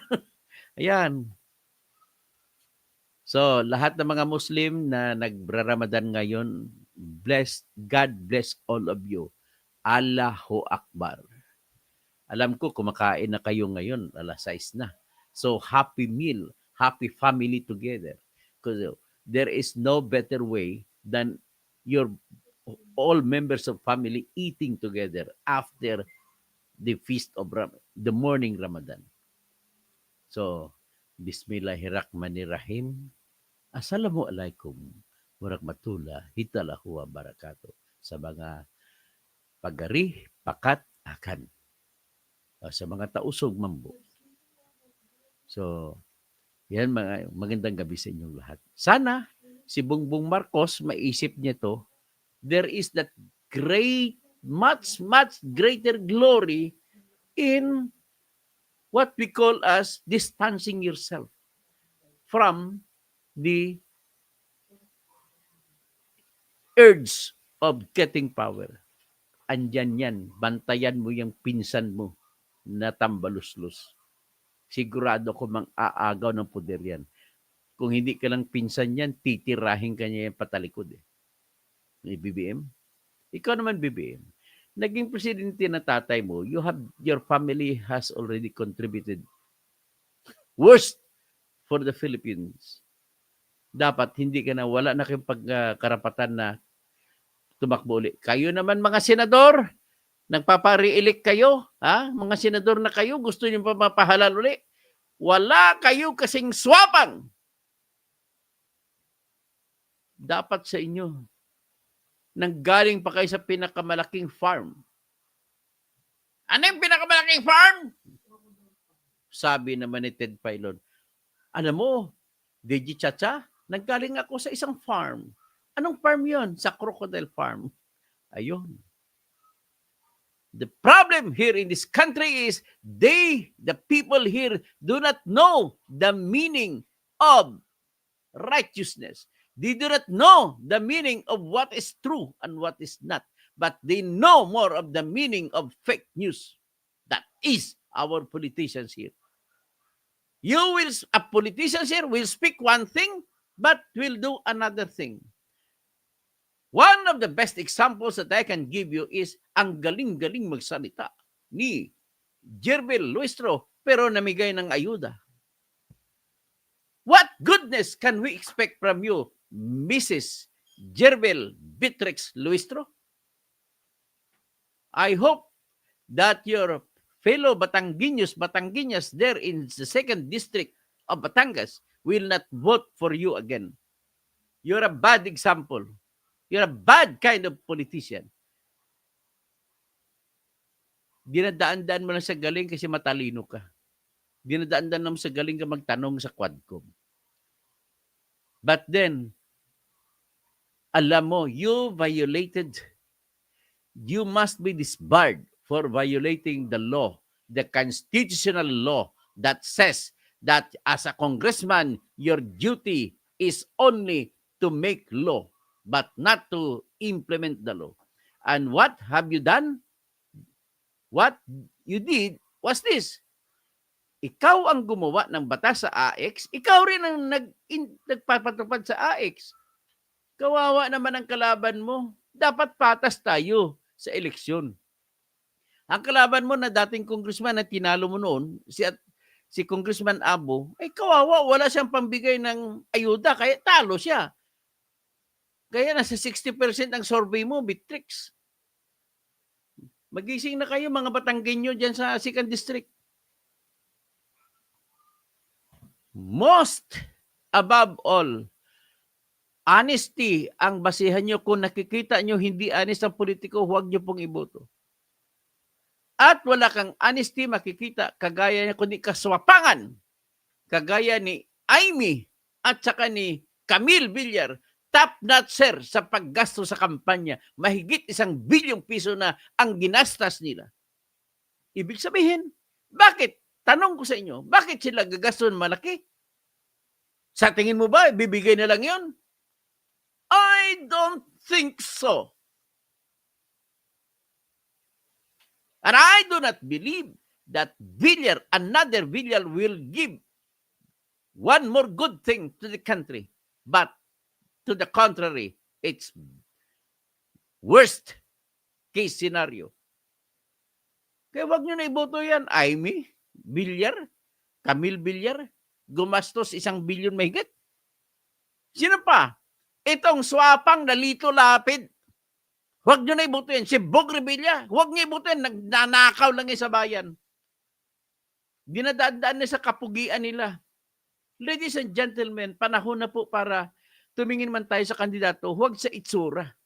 Ayan. So, lahat ng mga Muslim na nagra-Ramadan ngayon, God bless all of you. Allahu Akbar. Alam ko, kumakain na kayo ngayon, alas 6 na. So, happy meal, happy family together. Because there is no better way than all members of family eating together after the feast of the morning Ramadan. So, Bismillahirrahmanirrahim. Assalamualaikum warahmatullahi wa barakatuh. Sa mga pagari, pakat, akan. Sa mga tausog mambo. So, yan magandang gabi sa inyong lahat. Sana si Bongbong Marcos maisip niya to, there is that great, much greater glory in what we call as distancing yourself from the urge of getting power. andyan yan. Bantayan mo yung pinsan mo na tambaluslos. Sigurado ko mang-aagaw ng poder yan. Kung hindi ka lang pinsan yan, titirahin ka niya yung patalikod. Ni BBM. Ikaw naman, BBM. Naging presidente na tatay mo, your family has already contributed worst for the Philippines. Dapat hindi ka na, wala na kayong pagkarapatan na tumakbo ulit. Kayo naman mga senador, nagpapa-re-elect kayo, ha? Mga senador na kayo, gusto niyo pa mapahalal ulit. Wala kayo kasing swapang. Dapat sa inyo, nanggaling pa kayo sa pinakamalaking farm. Ano yung pinakamalaking farm? Sabi naman ni Ted Filon, alam mo, Deji Chacha, nanggaling ako sa isang farm. Anong farm yon? Sa Crocodile Farm. Ayun. The problem here in this country is the people here do not know the meaning of righteousness. They do not know the meaning of what is true and what is not. But they know more of the meaning of fake news. That is our politicians here. Politicians here will speak one thing, but will do another thing. One of the best examples that I can give you is ang galing-galing magsalita ni Jerbel Luistro pero namigay ng ayuda. What goodness can we expect from you, Mrs. Jerbel Beatrix Luistro? I hope that your fellow Batangueños there in the 2nd District of Batangas will not vote for you again. You're a bad example. You're a bad kind of politician. Dinadaan-daan mo lang sa galing kasi matalino ka. Dinadaan-daan mo sa galing ka magtanong sa Quadcom. But then, alam mo, you must be disbarred for violating the law, the constitutional law that says that as a congressman, your duty is only to make law, but not to implement the law. And what have you done? What you did was this. Ikaw ang gumawa ng batas sa AX, ikaw rin ang nagpapatupad sa AX. Kawawa naman ang kalaban mo. Dapat patas tayo sa eleksyon. Ang kalaban mo na dating congressman na tinalo mo noon, si Congressman Abo, ay kawawa, wala siyang pambigay ng ayuda, kaya talo siya. Kaya nasa 60% ang survey mo, Beatrix. Magising na kayo mga Batanggenyo dyan sa 2nd District. Most above all, honesty ang basihan nyo. Kung nakikita nyo hindi honest ang politiko, huwag nyo pong iboto. At wala kang honesty makikita, kagaya niya kundi kaswapangan, kagaya ni Amy at saka ni Camille Villar, top-notcher sa paggasto sa kampanya. Mahigit 1 bilyong piso na ang ginastas nila. Ibig sabihin, bakit? Tanong ko sa inyo, bakit sila gagasto ng malaki? Sa tingin mo ba, bibigay na lang yun? I don't think so. And I do not believe that another Villar will give one more good thing to the country. But to the contrary, it's worst case scenario. Kaya wag nyo na iboto yan. Amy Villar, Camille Villar, gumastos 1 bilyon mahigit. Sino pa? Itong swapang na Lito Lapid. Huwag nyo na iboto yan. Si Bog Revilla, huwag nyo iboto yan. Nagnanakaw lang yan sa bayan. Dinadaan-daan na sa kapugian nila. Ladies and gentlemen, panahon na po para tumingin man tayo sa kandidato, huwag sa itsura.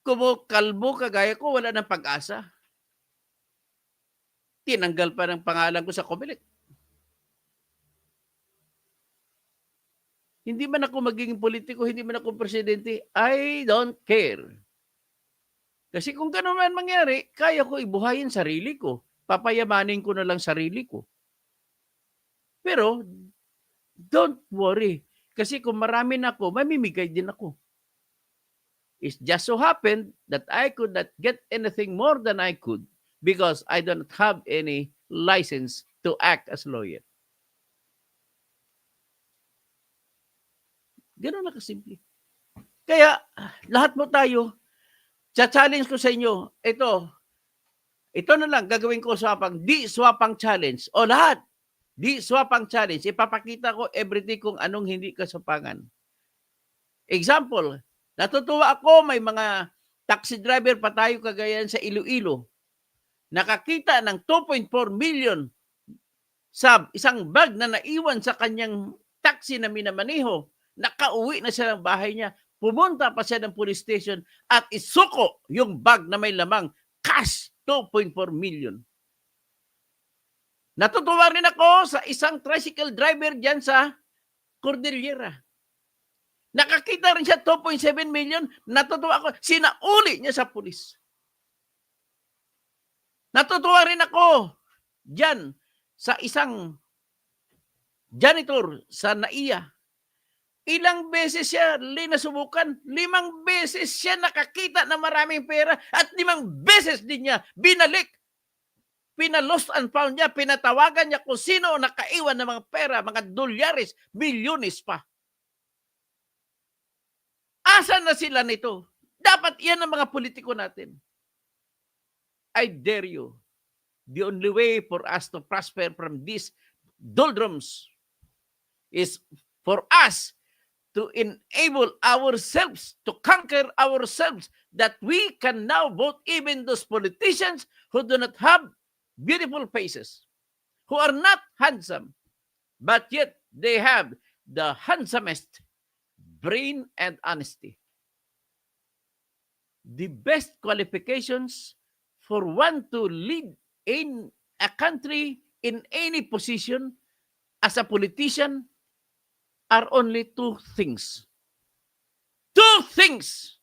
Kung kalbo kagaya ko, wala ng pag-asa. Tinanggal pa ng pangalan ko sa Comelec. Hindi man ako magiging politiko, hindi man ako presidente, I don't care. Kasi kung gano'n man mangyari, kaya ko ibuhayin sarili ko. Papayamanin ko na lang sarili ko. Pero, don't worry. Kasi kung marami na ako, mamimigay din ako. It just so happened that I could not get anything more than I could because I don't have any license to act as lawyer. Gano'n na kasimple. Kaya lahat mo tayo, cha-challenge ko sa inyo, ito na lang gagawin ko swapang, di swapang challenge. O lahat, di swapang challenge. Ipapakita ko everyday kung anong hindi kasapangan. Example, natutuwa ako, may mga taxi driver pa tayo kagayan sa Iloilo. Nakakita ng 2.4 million sa isang bag na naiwan sa kanyang taxi na minamaneho. Nakauwi na siya ng bahay niya. Pumunta pa siya ng police station at isuko yung bag na may lamang cash 2.4 million. Natutuwa rin ako sa isang tricycle driver dyan sa Cordillera. Nakakita rin siya 2.7 million. Natutuwa ako. Sinauli niya sa pulis. Natutuwa rin ako dyan sa isang janitor sa NAIA. Ilang beses siya nasubukan, 5 beses siya nakakita ng maraming pera at 5 beses din niya binalik. Pinalost and found niya, pinatawagan niya kung sino nakaiwan ng mga pera, mga dolyares, milyones pa. Asan na sila nito? Dapat yan ang mga politiko natin. I dare you. The only way for us to prosper from these doldrums is for us to enable ourselves, to conquer ourselves, that we can now vote even those politicians who do not have beautiful faces, who are not handsome, but yet they have the handsomest brain and honesty. The best qualifications for one to lead in a country in any position as a politician are only 2 things. 2 things.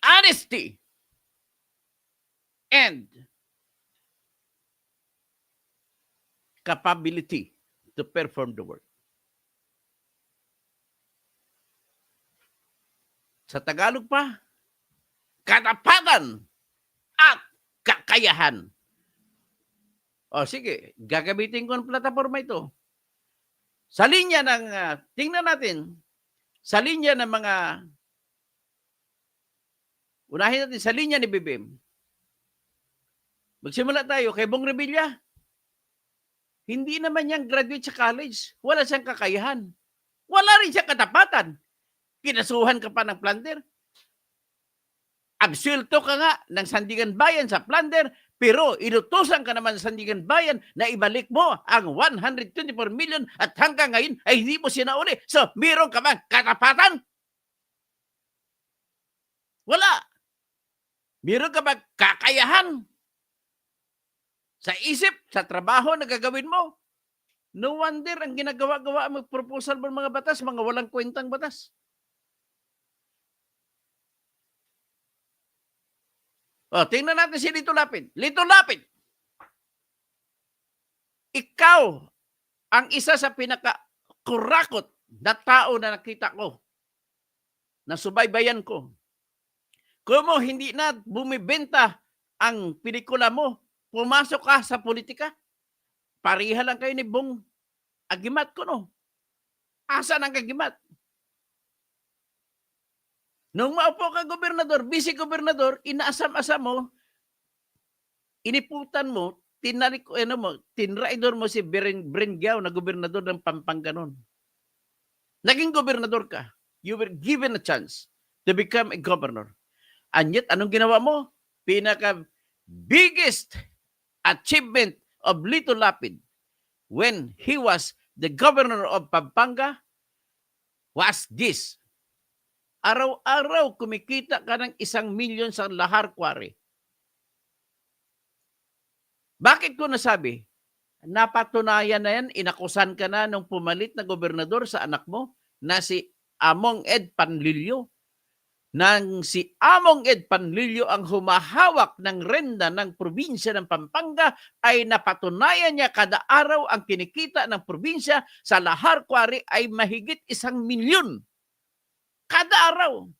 Honesty and capability to perform the work. Sa Tagalog pa, katapatan at kakayahan. O sige, gagamitin ko ang plataforma ito. Sa linya ng, tingnan natin, sa linya ng mga, unahin natin sa linya ni BBM. Magsimula tayo kay Bong Revilla. Hindi naman niyang graduate sa college. Wala siyang kakayahan. Wala rin siyang katapatan. Kinasuhan ka pa ng plunder. Absuelto ka nga ng Sandigan Bayan sa plunder, pero inutusan ka naman sa Sandigan Bayan na ibalik mo ang 124 million at hanggang ngayon ay hindi mo sinauli. So, meron ka bang katapatan? Wala. Meron ka bang kakayahan? Sa isip, sa trabaho na gagawin mo? No wonder ang ginagawa-gawa ang proposal ng mga batas, mga walang kwentang batas. O, tingnan natin si Lito Lapid. Lito Lapid, ikaw ang isa sa pinaka-kurakot na tao na nakita ko, na subaybayan ko. Kung mo hindi na bumibenta ang pelikula mo, pumasok ka sa politika, pariha lang kayo ni Bong Agimat ko, no? Asan ang Agimat? Nung maupo ka gobernador, vice gobernador, inaasam-asam mo, iniputan mo, tinraidor mo si Berenguer na gobernador ng Pampanga noon. Naging gobernador ka. You were given a chance to become a governor. And yet, anong ginawa mo? Pinaka-biggest achievement of Lito Lapid when he was the governor of Pampanga was this. Araw-araw kumikita ka ng 1 milyon sa Lahar Quarry. Bakit ko nasabi? Napatunayan na yan, inakusan ka na nung pumalit na gobernador sa anak mo na si Among Ed Panlilio. Nang si Among Ed Panlilio ang humahawak ng renda ng probinsya ng Pampanga, ay napatunayan niya kada araw ang kinikita ng probinsya sa Lahar Quarry ay mahigit 1 milyon. Kada araw.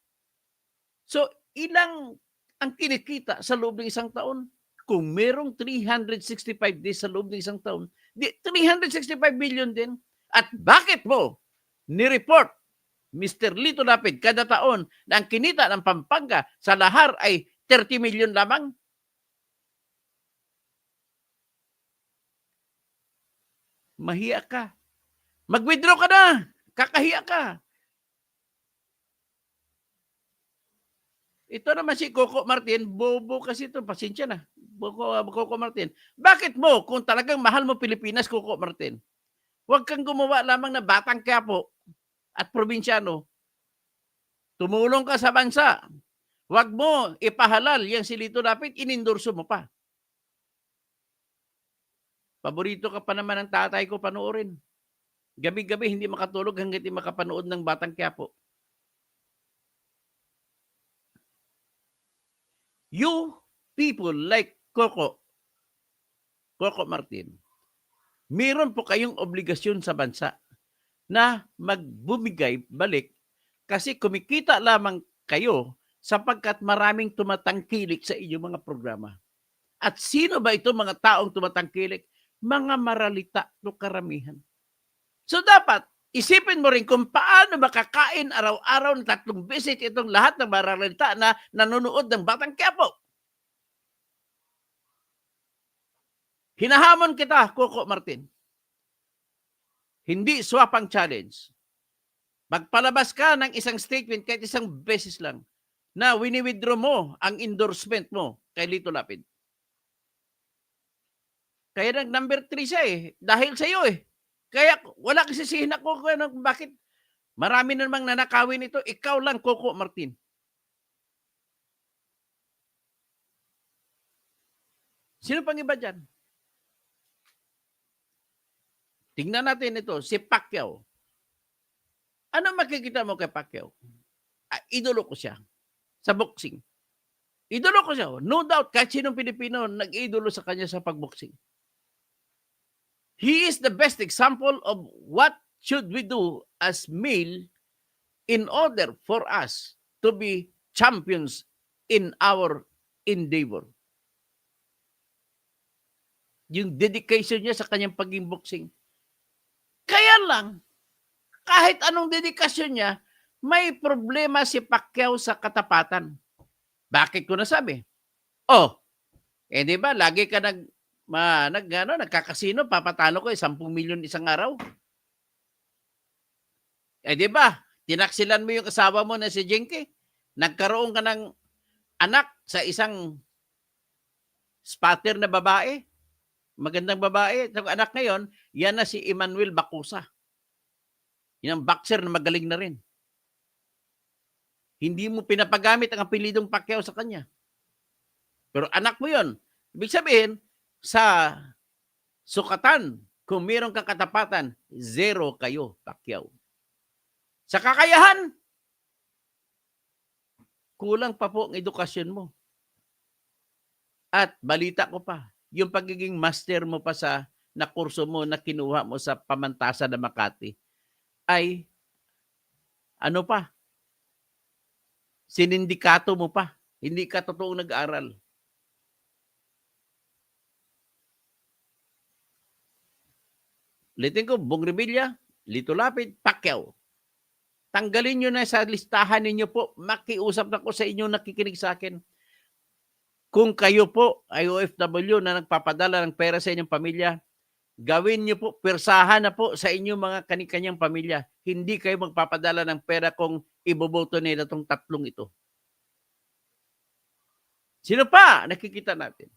So, ilang ang kinikita sa loob ng isang taon? Kung merong 365 days sa loob ng isang taon, di 365 million din. At bakit mo ni-report, Mr. Lito Lapid, kada taon na ang kinita ng Pampanga sa lahar ay 30 million lamang? Mahiya ka. Mag-withdraw ka na. Kakahiya ka. Ito naman si Coco Martin, bobo kasi ito, pasensya na. Coco Martin. Bakit mo, kung talagang mahal mo Pilipinas, Coco Martin, huwag kang gumawa lamang na Batang Quiapo at probinsyano. Tumulong ka sa bansa. Huwag mo ipahalal yung si Lito Lapid, inendorso mo pa. Paborito ka pa naman ng tatay ko panoorin. Gabi-gabi hindi makatulog hanggang hindi makapanood ng Batang Quiapo. You people like Coco Martin, meron po kayong obligasyon sa bansa na magbumigay balik kasi kumikita lamang kayo sapagkat maraming tumatangkilik sa inyong mga programa. At sino ba ito mga taong tumatangkilik? Mga maralita no karamihan. So dapat isipin mo rin kung paano makakain araw-araw ng 3 beses itong lahat ng maralita na nanonood ng Batang Quiapo. Hinahamon kita, Coco Martin. Hindi swapang challenge. Magpalabas ka ng isang statement kahit isang beses lang na wini-withdraw mo ang endorsement mo kay Lito Lapid. Kaya number 3 siya eh. Dahil sa iyo eh. Kaya wala kasi sisihin ako kung bakit marami na namang nanakawin ito. Ikaw lang, Coco Martin. Sino pang iba dyan? Tingnan natin ito, si Pacquiao. Ano makikita mo kay Pacquiao? Idolo ko siya sa boxing. Idolo ko siya. No doubt, kahit sinong Pilipino nag-idolo sa kanya sa pagboxing. He is the best example of what should we do as male in order for us to be champions in our endeavor. Yung dedication niya sa kanyang pagiging boxing. Kaya lang, kahit anong dedikasyon niya, may problema si Pacquiao sa katapatan. Bakit ko nasabi? Di ba, lagi ka nagkakasino, papatalo ko 10 milyon isang araw. Di ba, tinaksilan mo yung asawa mo na si Jenke, nagkaroon ka ng anak sa isang spatter na babae, magandang babae. Ang anak ngayon, yan na si Emmanuel Bacusa. Yan ang boxer na magaling na rin. Hindi mo pinapagamit ang apelidong Pacquiao sa kanya. Pero anak mo yon. Ibig sabihin, sa sukatan, kung mayroong kang katapatan, 0 kayo, Pacquiao. Sa kakayahan, kulang pa po ang edukasyon mo. At balita ko pa, yung pagiging master mo pa sa na kurso mo na kinuha mo sa Pamantasan na Makati ay ano pa? Sinindikato mo pa. Hindi ka totoong nag-aaral. Ulitin ko, Bong Revilla, Lito Lapid, Pacquiao. Tanggalin nyo na sa listahan ninyo po. Makiusap na ko sa inyo nakikinig sa akin. Kung kayo po ay OFW na nagpapadala ng pera sa inyong pamilya, gawin nyo po, persahan na po sa inyong mga kanikanyang pamilya. Hindi kayo magpapadala ng pera kung iboboto nila itong 3 ito. Sino pa nakikita natin?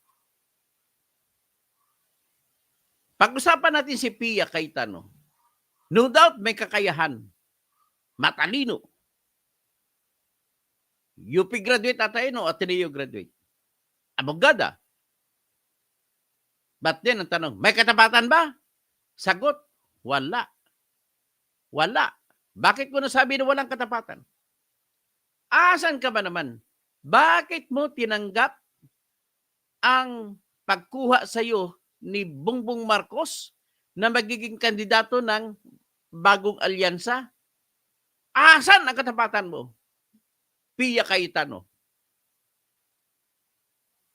Pag-usapan natin si Pia Cayetano. No doubt may kakayahan. Matalino. UP graduate atay no, Ateneo graduate. Abogada. But then, ang tanong, may katapatan ba? Sagot, wala. Wala. Bakit ko nasabi na walang katapatan? Asan ka ba naman? Bakit mo tinanggap ang pagkuha sa iyo ni Bongbong Marcos na magiging kandidato ng bagong alyansa? Asan ang katapatan mo? Pia Cayetano.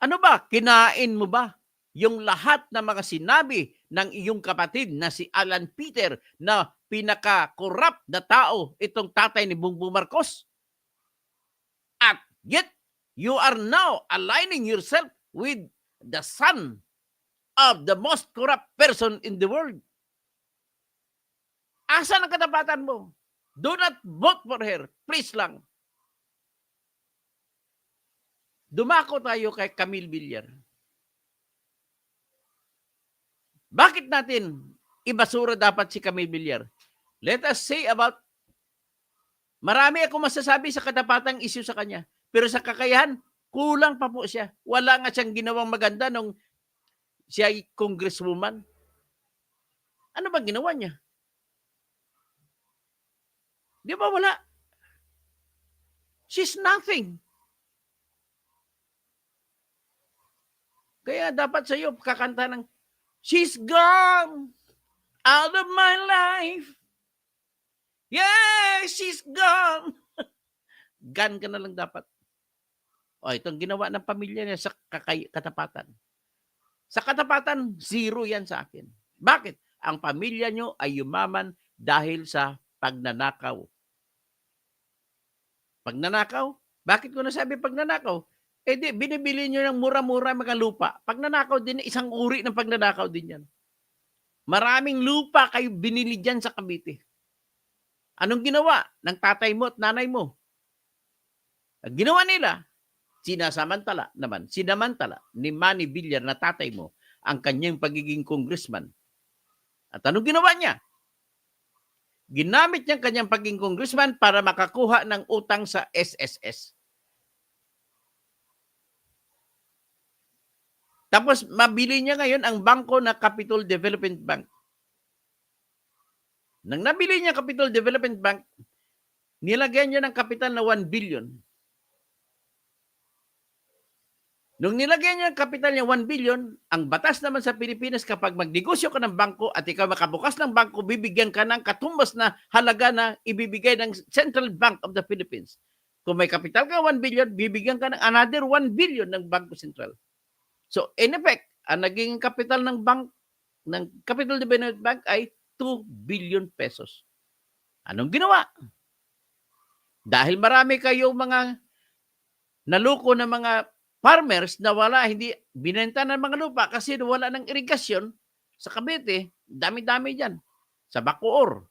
Ano ba? Kinain mo ba yung lahat ng mga sinabi ng iyong kapatid na si Alan Peter na pinaka-corrupt na tao itong tatay ni Bongbong Marcos? At yet, you are now aligning yourself with the son of the most corrupt person in the world. Asan ang katapatan mo? Do not vote for her. Please lang. Dumako tayo kay Camille Villar. Bakit natin ibasura dapat si Camille Villar? Let us say about, marami ako masasabi sa katapatang issue sa kanya. Pero sa kakayahan, kulang pa po siya. Wala nga siyang ginawang maganda nung siya ay congresswoman. Ano ba ginawa niya? Di ba wala? She's nothing. Kaya dapat sa iyo kakanta ng she's gone out of my life. Yeah, she's gone. Gan ka na lang dapat. O, itong ginawa ng pamilya niya sa katapatan. Sa katapatan, zero yan sa akin. Bakit? Ang pamilya nyo ay yumaman dahil sa pagnanakaw. Pagnanakaw? Bakit ko nasabi pagnanakaw? Eh di, binibili nyo ng mura-mura mga lupa. Pagnanakaw din, isang uri ng pagnanakaw din yan. Maraming lupa kayo binili dyan sa Cavite. Anong ginawa ng tatay mo at nanay mo? Ang ginawa nila, sinamantala ni Manny Villar na tatay mo ang kanyang pagiging congressman. At anong ginawa niya? Ginamit niya kanyang pagiging congressman para makakuha ng utang sa SSS. Tapos mabili niya ngayon ang bangko na Capital Development Bank. Nang nabili niya Capital Development Bank, nilagyan niya ng kapital na 1 billion. Nung nilagyan niya ang kapital niya 1 billion, ang batas naman sa Pilipinas kapag magnegosyo ka ng bangko at ikaw makabukas ng bangko, bibigyan ka ng katumbas na halaga na ibibigay ng Central Bank of the Philippines. Kung may kapital ka 1 billion, bibigyan ka ng another 1 billion ng Bangko Sentral. So, in effect, ang naging kapital ng bank, ng Capital Development Bank ay 2 billion pesos. Anong ginawa? Dahil marami kayong mga naluko na mga farmers na hindi binenta ng mga lupa kasi wala ng irigasyon sa Cavite, dami-dami dyan. Sa Bacoor.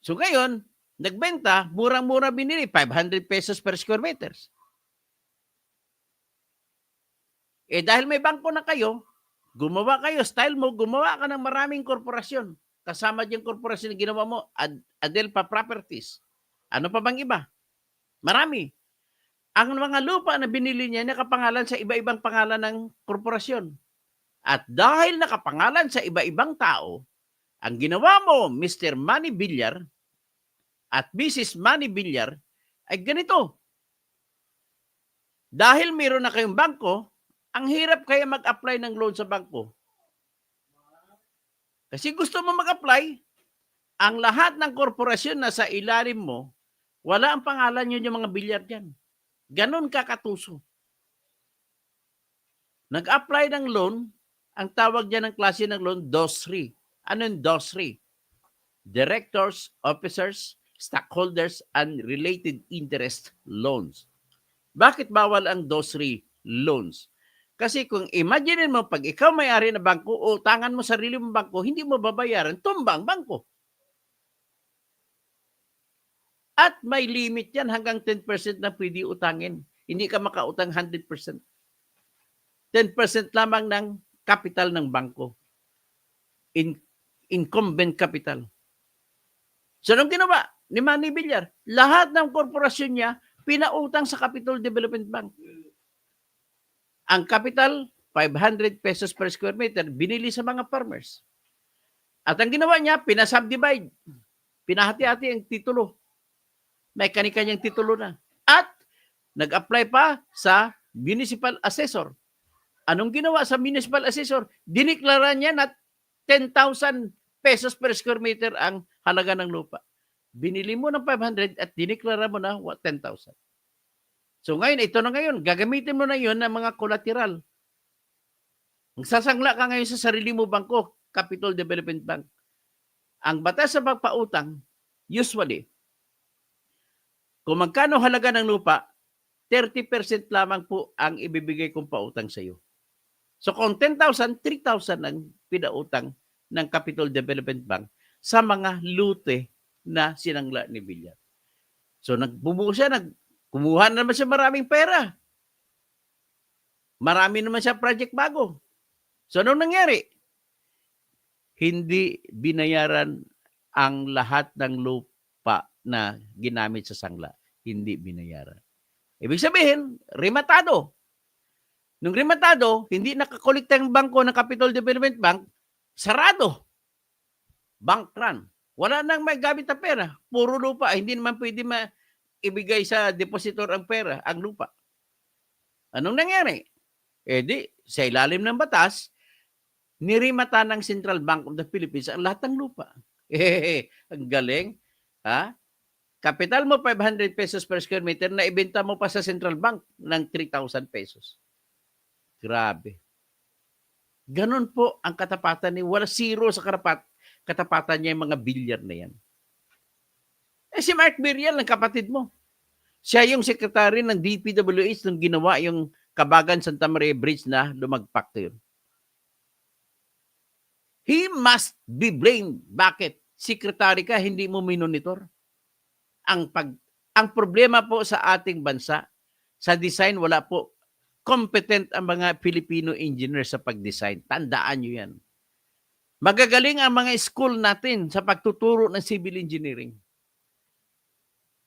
So ngayon, nagbenta, murang-mura binili, 500 pesos per square meters. Eh dahil may bangko na kayo, gumawa kayo, style mo, gumawa ka ng maraming korporasyon. Kasama diyang korporasyon na ginawa mo, Adelpa Properties. Ano pa bang iba? Marami. Ang mga lupa na binili niya, nakapangalan sa iba-ibang pangalan ng korporasyon. At dahil nakapangalan sa iba-ibang tao, ang ginawa mo, Mr. Manny Villar at Mrs. Manny Villar, ay ganito. Dahil meron na kayong bangko, ang hirap kaya mag-apply ng loan sa bangko. Kasi gusto mo mag-apply, ang lahat ng korporasyon na sa ilalim mo, wala ang pangalan nyo yung mga Villar dyan. Ganon kakatuso. Nag-apply ng loan, ang tawag dyan ng klase ng loan, DOS-3. Ano yung DOS-3? Directors, Officers, Stockholders, and Related Interest Loans. Bakit bawal ang DOS-3 loans? Kasi kung imagine mo, pag ikaw may-ari na bangko, utangan mo sarili mong bangko, hindi mo babayaran, tumba ang bangko. At may limit yan, hanggang 10% na pwede utangin. Hindi ka makautang 100%. 10% lamang ng capital ng bangko. Incumbent capital. So, anong ginawa ni Manny Villar? Lahat ng korporasyon niya, pinautang sa Capital Development Bank. Ang capital, 500 pesos per square meter, binili sa mga farmers. At ang ginawa niya, pinasubdivide. Pinahati-hati ang titulo. May kani-kanyang titulo na. At nag-apply pa sa municipal assessor. Anong ginawa sa municipal assessor? Diniklara niya na 10,000 pesos per square meter ang halaga ng lupa. Binili mo ng 500 at diniklara mo na 10,000. So ngayon, ito na ngayon, gagamitin mo na yun ng mga collateral. Magsasangla ka ngayon sa sarili mo bangko, Capital Development Bank. Ang batas sa pagpautang, usually, kung magkano halaga ng lupa, 30% lamang po ang ibibigay kong pautang sa iyo. So kung 10,000, 3,000 ang pinautang ng Capital Development Bank sa mga lute na sinangla ni Villar. So nagbubuo siya, kumuha na naman siya maraming pera. Marami naman siya project bago. So anong nangyari? Hindi binayaran ang lahat ng lupa na ginamit sa sangla. Hindi binayaran. Ibig sabihin, rematado. Nung rematado, hindi nakakolekta ang bangko ng Capital Development Bank, sarado. Bank run. Wala nang may gamit na pera. Puro lupa. Hindi naman pwede ibigay sa depositor ang pera, ang lupa. Anong nangyari? Di, sa ilalim ng batas, nirimata ng Central Bank of the Philippines ang lahat ng lupa. Ang galing. Ha? Kapital mo 500 pesos per square meter na ibenta mo pa sa Central Bank ng 3,000 pesos. Grabe. Ganon po ang katapatan ni wala zero sa katapatan niya yung mga bilyar na yan. Si Mark Villar, ang kapatid mo. Siya yung sekretary ng DPWH nung ginawa yung Kabagan Santa Maria Bridge na lumagpak to yun. He must be blamed. Bakit? Sekretary ka, hindi mo minonitor. Ang problema po sa ating bansa, sa design, wala po competent ang mga Filipino engineers sa pag-design. Tandaan nyo yan. Magagaling ang mga school natin sa pagtuturo ng civil engineering.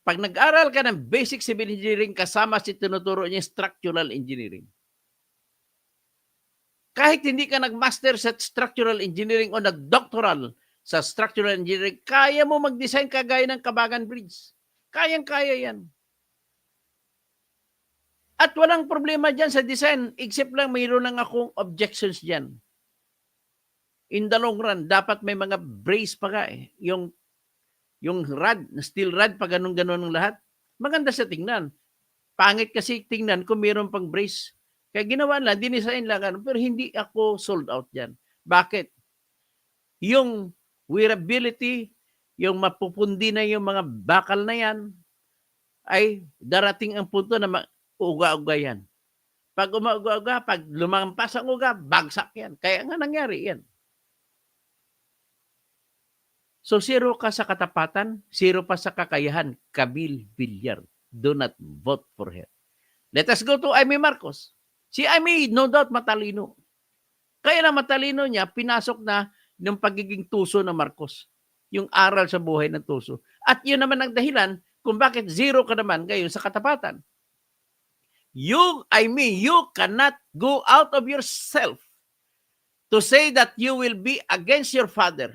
Pag nag-aral ka ng basic civil engineering, kasama si tinuturo niya structural engineering. Kahit hindi ka nag-master sa structural engineering o nag-doctoral sa structural engineering, kaya mo mag-design kagaya ng Kabagan Bridge. Kayang-kaya yan. At walang problema dyan sa design, except lang mayroon lang akong objections dyan. In the long run, dapat may mga brace pa ka eh. Yung rod, steel rod, pa ganun-ganun ng lahat. Maganda sa tingnan. Pangit kasi tingnan kung mayroon pang brace. Kaya ginawa lang, dinisign lang, pero hindi ako sold out dyan. Bakit? Yung wearability, yung mapupundi na yung mga bakal na yan, ay darating ang punto na uga-uga yan. Pag uga-uga, pag lumampas ang uga, bagsak yan. Kaya nga nangyari yan. So, zero ka sa katapatan, zero pa sa kakayahan. Camille Villar. Do not vote for her. Let us go to Amy Marcos. Si Amy, no doubt, matalino. Kaya na matalino niya, pinasok na ng pagiging tuso ng Marcos. Yung aral sa buhay ng tuso. At yun naman ang dahilan kung bakit zero ka naman ngayon sa katapatan. You cannot go out of yourself to say that you will be against your father.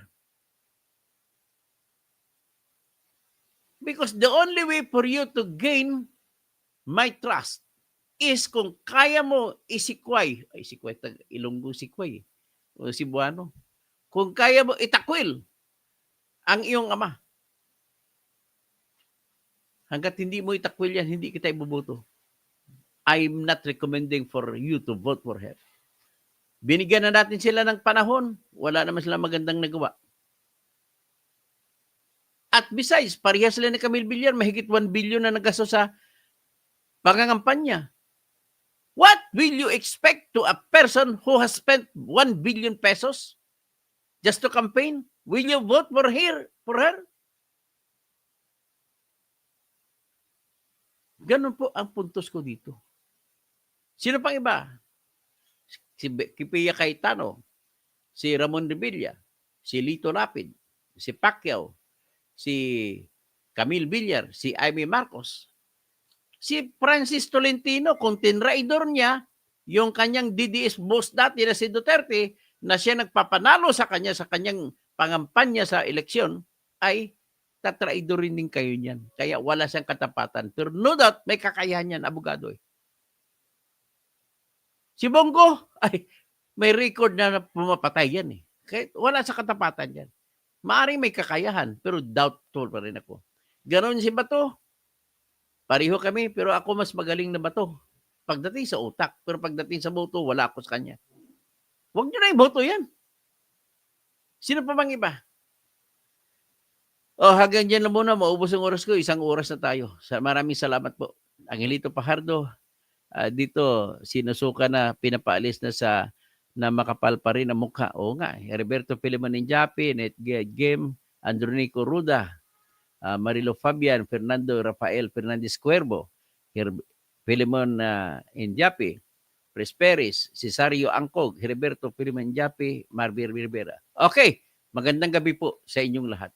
Because the only way for you to gain my trust is kung kaya mo isikway, Ilonggo sikway, o Cebuano, kung kaya mo itakwil ang iyong ama. Hanggat hindi mo itakwil yan, hindi kita ibuboto. I'm not recommending for you to vote for her. Binigyan na natin sila ng panahon, wala naman sila magandang nagawa. At besides, parehas sila ni Camille Villar, mahigit 1 billion na nagasto sa pangangampanya. What will you expect to a person who has spent 1 billion pesos just to campaign? Will you vote for her? Ganun po ang puntos ko dito. Sino pang iba? Si Kipiya Cayetano, si Ramon Revilla, si Lito Lapid, si Pacquiao, si Camille Villar, si Amy Marcos, si Francis Tolentino, kung tinraidor niya yung kanyang DDS boss dati na si Duterte, na siya nagpapanalo sa kanyang pangampanya sa eleksyon, ay tatraidorin din kayo niyan. Kaya wala siyang katapatan. Pero no doubt, may kakayahan yan, abogado eh. Si Bongo, ay may record na pumapatay yan eh. Kaya wala sa katapatan yan. Maaring may kakayahan, pero doubtful pa rin ako. Ganon si Bato. Pareho kami, pero ako mas magaling na Bato. Pagdating sa utak, pero pagdating sa boto, wala ako sa kanya. Huwag nyo na iboto yan. Sino pa bang iba? Hanggang dyan lang muna. Maubos ang oras ko. 1 oras na tayo. Maraming salamat po. Angelito Pajardo, dito sinusuka na pinapaalis na makapal pa rin ang mukha. Oo nga. Heriberto Filemon Injapi, Net Game, Andronico Ruda, Marilo Fabian, Fernando Rafael Fernandez Cuervo, Filemon Injapi, Presperis, Cesario Angkog, Heriberto Filemon Injapi, Marvin Rivera. Okay. Magandang gabi po sa inyong lahat.